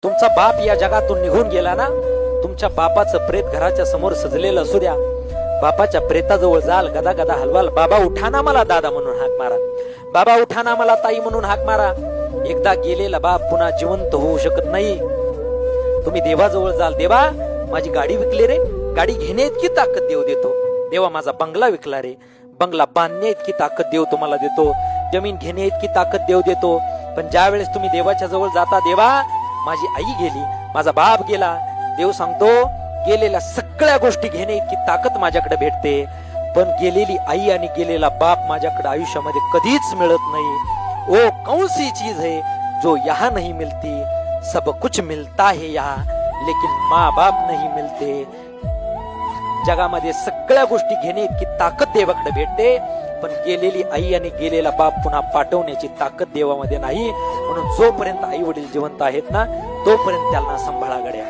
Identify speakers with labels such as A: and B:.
A: तुमचा बाप या जगातून निघून गेला ना, तुमच्या बापाचं प्रेत घराच्या समोर सजलेलं असू द्या, बापाच्या प्रेताजवळ जाल, गदा गदा हलवाल, बाबा उठाना मला दादा म्हणून हाक मारा, बाबा उठाना मला ताई म्हणून हाक मारा. एकदा गेलेला बाप पुन्हा जिवंत होऊ शकत नाही. तुम्ही देवाजवळ जाल, देवा माझी गाडी विकली रे, गाडी घेणे इतकी ताकद देव देतो. देवा माझा बंगला विकला रे, बंगला बांधणे इतकी ताकद देव तुम्हाला देतो. जमीन घेणे इतकी ताकद देव देतो. पण ज्या वेळेस तुम्ही देवाच्या जवळ जाता, देवा माझी आई गेली, माझा बाप गेला, देव सांगतो गेलेल्या सगळ्या गोष्टी घेणे इतकी ताकद माझ्याकडे भेटते, पण गेलेली आई आणि गेलेला बाप माझ्याकडे आयुष्यामध्ये कधीच मिळत नाही. ओ कौन सी चीज है जो यहाँ नहीं मिलती, सब कुछ मिलता है यहाँ लेकिन माँ बाप नहीं मिलते. जगामध्ये सगळ्या गोष्टी घेणे इतकी ताकद देवाकडे भेटते, पण गेलेली आई आणि गेलेला बाप पुन्हा पाठवण्याची ताकद देवामध्ये नाही. म्हणून जोपर्यंत आई वडील जिवंत आहेत ना, तोपर्यंत त्यांना सांभाळा गड्या.